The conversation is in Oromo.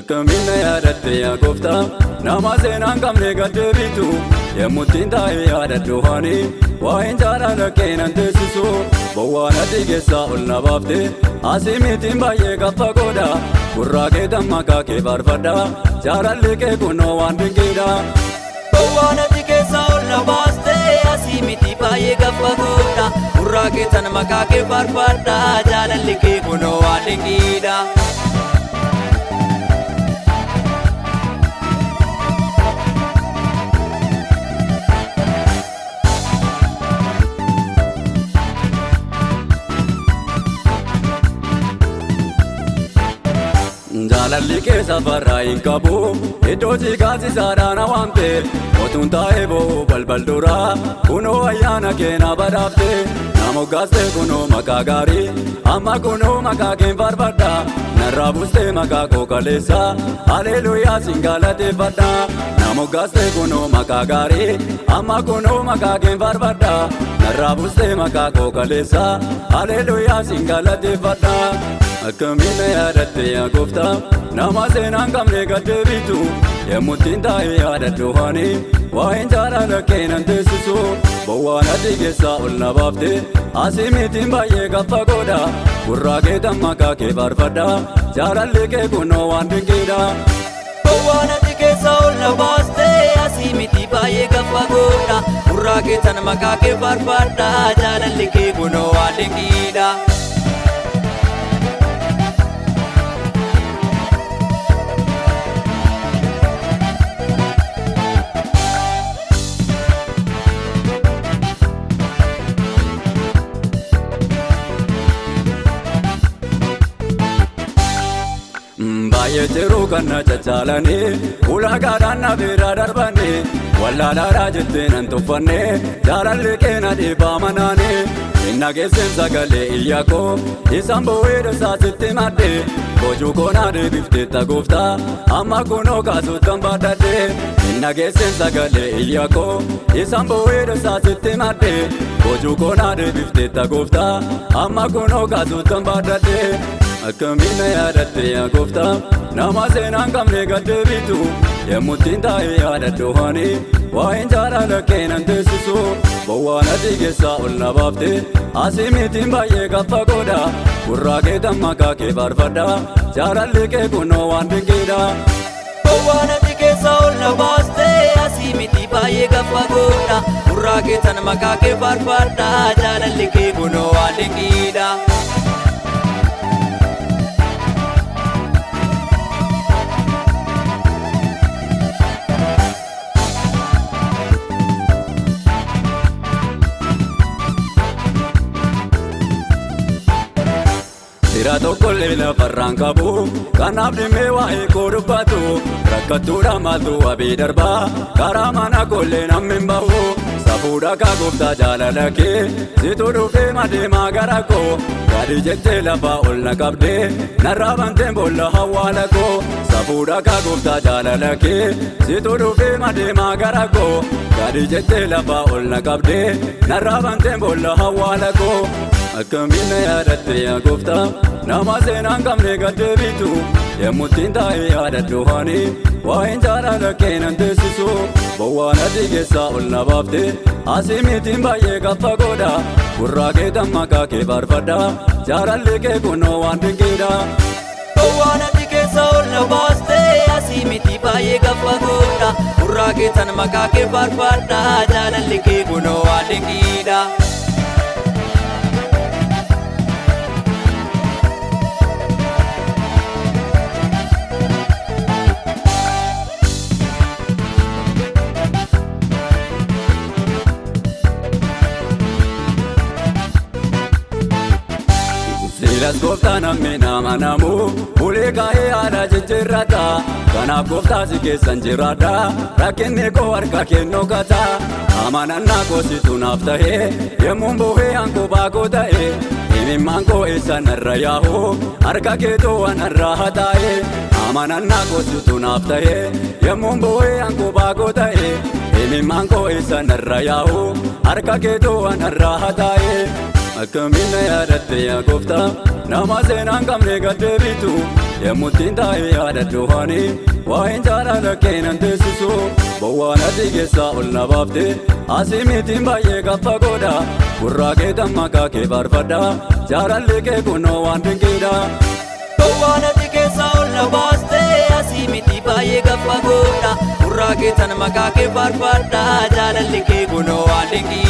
Akkamina yaadatte yaa gooftaa nama seenaan qabne gad deebitu yemmuttiin taa'ee yaadadhu ani waa'een jaalala kee nan teessisu bowwaan adii keessaa ol na baafte asii mitiin baay'ee gaffa godha gurraa kee maqaa kee faarfadha jaalalli kee kunoo waan dinqiidha. Bowwaan adii keessaa ol na baaste asii mitii baay'ee gaffa godha gurraa kee maqaa kee faarfadha jaalalli kee kunoo waan dinqiidha. Jaalalli kee safarraa hin qabu iddoo jigaasisaadhaan waamte otuun taa'ee boo'u balbal duraa kunoo ayyaana kee na badhaafte na moggaaste kunoo maqaa gaarii amma kunoo maqaa keen faarfadha narraa buustee maqaa koo kaleessa haleluuyaa sin galateeffadha na moggaaste kunoo maqaa gaarii amma kunoo maqaa keen faarfadha narraa buustee maqaa koo kaleessa haleluuyaa sin galateeffadha. Akkamina yaadatte yaa gooftaa nama seenaan qabne gad deebitu yemmuttiin taa'ee yaadadhu ani waa'een jaalala kee nan teessisu bowwaan adii keessaa ol na baafte asii mitiin baay'ee gaffa godha gurraa kee maqaa kee faarfadha jaalalli kee kunoo waan dinqiidha. Bowwaan adii keessaa ol na baaste asii mitii baay'ee gaffa godha gurraa kee maqaa kee faarfadha jaalalli kee kunoo waan dinqiidha. Baay'ee jiruu kan na cacaalanii ulaagaadhaan na bira darbanii wallaalaadhaa jettee nan tuffanne jaalalli kee na dhiibaa manaanii inna geesseen sagalee iyya koo isaan boo'ee dhoosaa sitti madde boojuu koo na deebifteetta gooftaa amma kunoo kaasuuttan baadhadhe inna geesseen sagalee iyya koo isaan boo'ee dhoosaa sitti madde boojuu koo na deebifteetta gooftaa amma kunoo kaasuuttan baadhadhe. Akkamina yaadatte yaa gooftaa nama seenaan qabne gad deebitu yemmuttiin taa'ee yaadadhu ani waa'een jaalala kee nan teessisu bowwaan adii keessaa ol na baafte asii mitiin baay'ee gaffa godha gurraa kee maqaa kee faarfadha jaalalli kee kunoo waan dinqiidha. Bowwaan adii keessaa ol na baaste asii mitii baay'ee gaffa godha gurraa kee maqaa kee faarfadha jaalalli kee kunoo waan dinqiidha. Sira tokkollee lafarraan qabu kanaaf dhimee waa'ee koo dubbatu rakkattuudha maaltu wabii darbaa karaa mana kollee namni hin bahu safuudha kaa gooftaa jaalala kee situ dhufee madeemaa gara koo gadi jettee lafaa ol na qabdee narraa banteen boolla hawwaala koo safuudha kaa gooftaa jaalala kee situ dhufee madeemaa gara koo gadi jettee lafaa ol na qabdee narraa banteen boolla hawwaala koo. Akkamina yaadatte yaa gooftaa nama seenaan qabne gad deebitu yemmuttiin taa'ee yaadadhu ani waa'een jaalala kee nan teessisu bowwaan adii keessaa ol na baafte asii mitiin baay'ee gaffa godha gurraa kee maqaa kee faarfadha jaalalli kee kunoo waan dinqiidha. Bowwaan adii keessaa ol na baaste asii mitii baay'ee gaffa godha gurraa kee maqaa kee faarfadha jaalalli kee kunoo waan dinqiidha. Silas gooftaan namni nama namu ulee kaa'ee haadha jijjiirrata kanaaf gooftaa si keessan jiraadha rakkinni koo harka kennoo kata amanannaa koo situ naaf ta'e yemmuun boo'ee hanqubaa koo ta'e imimmaan koo eessa narra yaa'u harka keetoo waan irraa hataa'e amanannaa koo situ naaf ta'e yemmuun boo'ee hanqubaa koo ta'e imimmaan koo eessa narra yaa'u harka keetoo waan irraa hataa'e. akkamiin na yaadatte yaa gooftaa nama seenaan qabne gad deebitu yemmuttiin taa'ee yaadadhu ani waa'een jaalala kee nan teessisu bowwaan adii keessaa ol na baafte asii mitiin baay'ee gaffa godha gurraa kee maqaa kee faarfadha jaalalli kee kunoo waan dinqiidha. Bowwaan adii keessaa ol na baaste asii mitii baay'ee gaffa godha gurraa kee maqaa kee faarfadha jaalalli kee kunoo waan dinqiidha.